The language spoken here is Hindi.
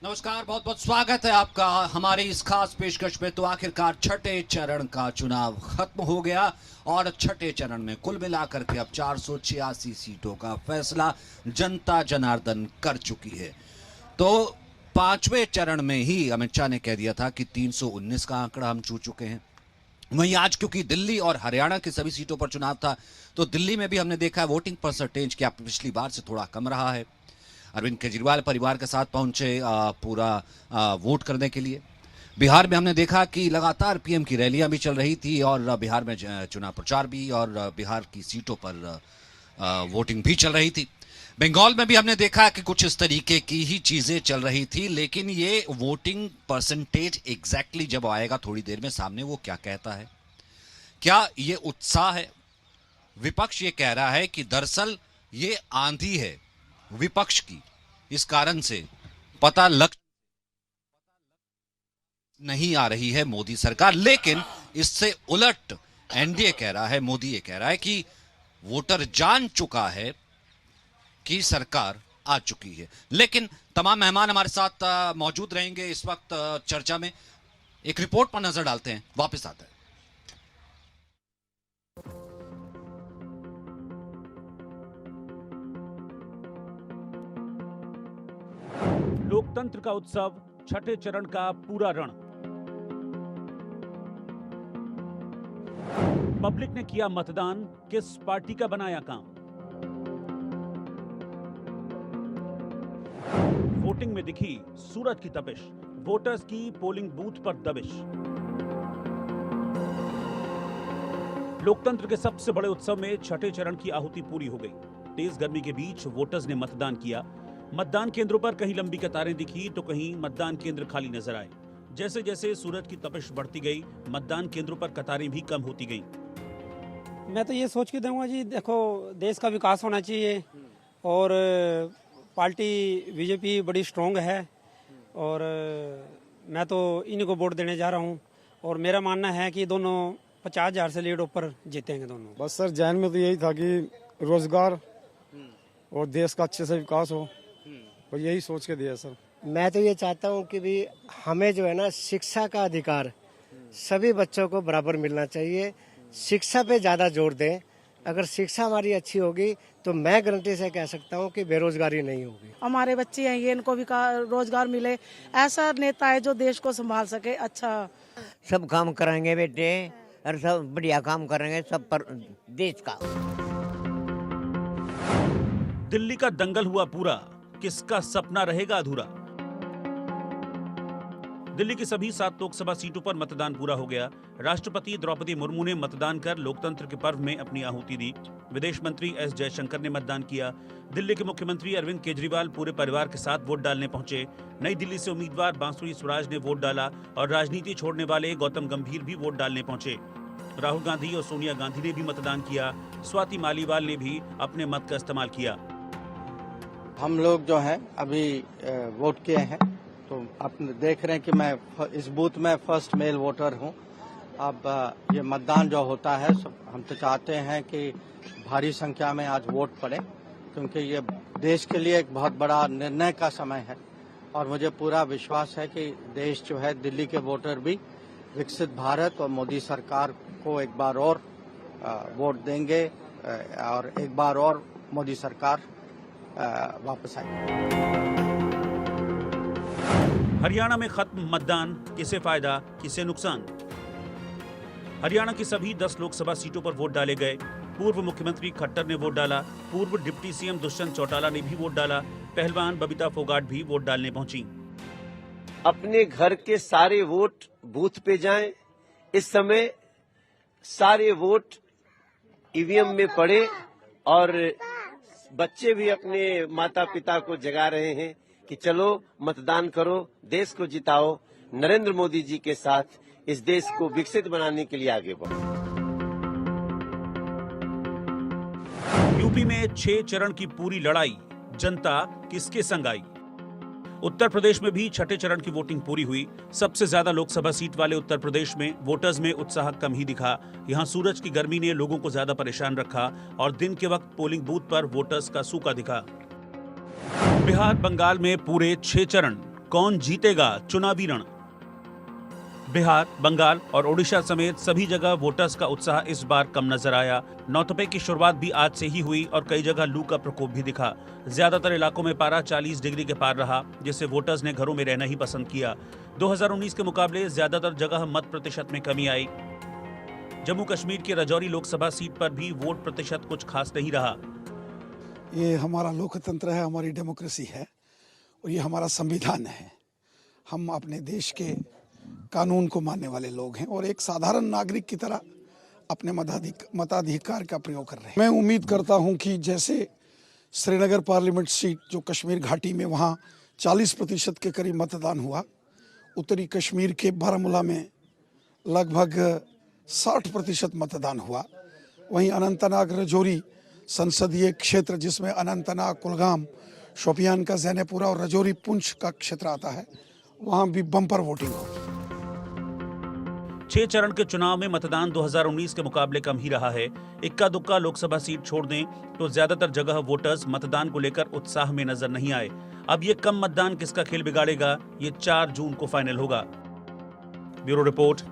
नमस्कार, बहुत बहुत स्वागत है आपका हमारी इस खास पेशकश में। तो आखिरकार छठे चरण का चुनाव खत्म हो गया और छठे चरण में कुल मिलाकर के अब 486 सीटों का फैसला जनता जनार्दन कर चुकी है। तो पांचवें चरण में ही अमित शाह ने कह दिया था कि 319 का आंकड़ा हम छू चुके हैं। वहीं आज क्योंकि दिल्ली और हरियाणा की सभी सीटों पर चुनाव था, तो दिल्ली में भी हमने देखा है वोटिंग परसेंटेज क्या पिछली बार से थोड़ा कम रहा है। अरविंद केजरीवाल परिवार के साथ पहुंचे पूरा वोट करने के लिए। बिहार में हमने देखा कि लगातार पीएम की रैलियां भी चल रही थी और बिहार में चुनाव प्रचार भी और बिहार की सीटों पर वोटिंग भी चल रही थी। बंगाल में भी हमने देखा कि कुछ इस तरीके की ही चीजें चल रही थी। लेकिन ये वोटिंग परसेंटेज एग्जैक्टली जब आएगा थोड़ी देर में सामने, वो क्या कहता है? क्या ये उत्साह है? विपक्ष ये कह रहा है कि दरअसल ये आंधी है विपक्ष की, इस कारण से पता लग नहीं आ रही है मोदी सरकार। लेकिन इससे उलट एनडीए कह रहा है, मोदी ये कह रहा है कि वोटर जान चुका है कि सरकार आ चुकी है। लेकिन तमाम मेहमान हमारे साथ मौजूद रहेंगे इस वक्त चर्चा में। एक रिपोर्ट पर नजर डालते हैं, वापस आते हैं। लोकतंत्र का उत्सव, छठे चरण का पूरा रण। पब्लिक ने किया मतदान, किस पार्टी का बनाया काम। वोटिंग में दिखी सूरज की तपिश, वोटर्स की पोलिंग बूथ पर दबिश। लोकतंत्र के सबसे बड़े उत्सव में छठे चरण की आहुति पूरी हो गई। तेज गर्मी के बीच वोटर्स ने मतदान किया। मतदान केंद्रों पर कहीं लंबी कतारें दिखी तो कहीं मतदान केंद्र खाली नजर आए। जैसे जैसे सूरज की तपिश बढ़ती गई, मतदान केंद्रों पर कतारें भी कम होती गईं। मैं तो ये सोच के दूंगा जी, देखो देश का विकास होना चाहिए और पार्टी बीजेपी बड़ी स्ट्रांग है और मैं तो इन्हीं को वोट देने जा रहा हूँ और मेरा मानना है कि दोनों 50,000 से लीड ऊपर जीतेंगे दोनों। बस सर, जहन में तो यही था कि रोजगार और देश का अच्छे से विकास हो, और यही सोच के दिया सर। मैं तो ये चाहता हूँ कि भी हमें जो है ना शिक्षा का अधिकार सभी बच्चों को बराबर मिलना चाहिए। शिक्षा पे ज़्यादा जोर दें। अगर शिक्षा हमारी अच्छी होगी तो मैं गारंटी से कह सकता हूँ कि बेरोजगारी नहीं होगी। हमारे बच्चे हैं, ये इनको भी रोजगार मिले, ऐसा नेता है जो देश को संभाल सके। अच्छा सब काम कराएंगे बेटे और सब बढ़िया काम करेंगे सब पर देश का। दिल्ली का दंगल हुआ पूरा, किसका सपना रहेगा अधूरा। दिल्ली की सभी 7 लोकसभा सीटों पर मतदान पूरा हो गया। राष्ट्रपति द्रौपदी मुर्मू ने मतदान कर लोकतंत्र के पर्व में अपनी आहुति दी। विदेश मंत्री एस जयशंकर ने मतदान किया। दिल्ली के मुख्यमंत्री अरविंद केजरीवाल पूरे परिवार के साथ वोट डालने पहुंचे। नई दिल्ली से उम्मीदवार बांसुरी स्वराज ने वोट डाला और राजनीति छोड़ने वाले गौतम गंभीर भी वोट डालने पहुंचे। राहुल गांधी और सोनिया गांधी ने भी मतदान किया। स्वाति मालीवाल ने भी अपने मत का इस्तेमाल किया। हम लोग जो हैं अभी वोट किए हैं, तो आप देख रहे हैं कि मैं इस बूथ में फर्स्ट मेल वोटर हूं। अब ये मतदान जो होता है, हम तो चाहते हैं कि भारी संख्या में आज वोट पड़े, क्योंकि ये देश के लिए एक बहुत बड़ा निर्णय का समय है और मुझे पूरा विश्वास है कि देश जो है, दिल्ली के वोटर भी विकसित भारत और मोदी सरकार को एक बार और वोट देंगे और एक बार और मोदी सरकार वापस आई। हरियाणा में खत्म मतदान, किसे फायदा किसे नुकसान। हरियाणा की सभी 10 लोकसभा सीटों पर वोट डाले गए। पूर्व मुख्यमंत्री खट्टर ने वोट डाला। पूर्व डिप्टी सीएम दुष्यंत चौटाला ने भी वोट डाला। पहलवान बबीता फोगाट भी वोट डालने पहुंची। अपने घर के सारे वोट बूथ पे जाएं। इस समय सारे वोट ईवीएम में पड़े और बच्चे भी अपने माता पिता को जगा रहे हैं कि चलो मतदान करो, देश को जिताओ, नरेंद्र मोदी जी के साथ इस देश को विकसित बनाने के लिए आगे बढ़ो। यूपी में 6 चरण की पूरी लड़ाई, जनता किसके संग आई। उत्तर प्रदेश में भी छठे चरण की वोटिंग पूरी हुई। सबसे ज्यादा लोकसभा सीट वाले उत्तर प्रदेश में वोटर्स में उत्साह कम ही दिखा। यहां सूरज की गर्मी ने लोगों को ज्यादा परेशान रखा और दिन के वक्त पोलिंग बूथ पर वोटर्स का सूखा दिखा। बिहार बंगाल में पूरे 6 चरण, कौन जीतेगा चुनावी रण? बिहार, बंगाल और ओडिशा समेत सभी जगह वोटर्स का उत्साह इस बार कम नजर आया। नौतपे की शुरुआत भी आज से ही हुई और कई जगह लू का प्रकोप भी दिखा। ज्यादातर इलाकों में पारा 40 डिग्री के पार रहा, जिससे वोटर्स ने घरों में रहना ही पसंद किया। 2019 के मुकाबले ज्यादातर जगह मत प्रतिशत में कमी आई। जम्मू कश्मीर की राजौरी लोकसभा सीट पर भी वोट प्रतिशत कुछ खास नहीं रहा। ये हमारा लोकतंत्र है, हमारी डेमोक्रेसी है और ये हमारा संविधान है। हम अपने देश के कानून को मानने वाले लोग हैं और एक साधारण नागरिक की तरह अपने मताधिकार का प्रयोग कर रहे हैं। मैं उम्मीद करता हूं कि जैसे श्रीनगर पार्लियामेंट सीट जो कश्मीर घाटी में वहां 40% के करीब मतदान हुआ, उत्तरी कश्मीर के बारामूला में लगभग 60% मतदान हुआ। वहीं अनंतनाग राजौरी संसदीय क्षेत्र जिसमें अनंतनाग, कुलगाम, शोपियान का ज़ैनपुरा और राजौरी पुंछ का क्षेत्र आता है, वहां भी बम्पर वोटिंग होगी। 6 चरण के चुनाव में मतदान 2019 के मुकाबले कम ही रहा है। इक्का दुक्का लोकसभा सीट छोड़ दें तो ज्यादातर जगह वोटर्स मतदान को लेकर उत्साह में नजर नहीं आए। अब ये कम मतदान किसका खेल बिगाड़ेगा, ये 4 जून को फाइनल होगा। Bureau report.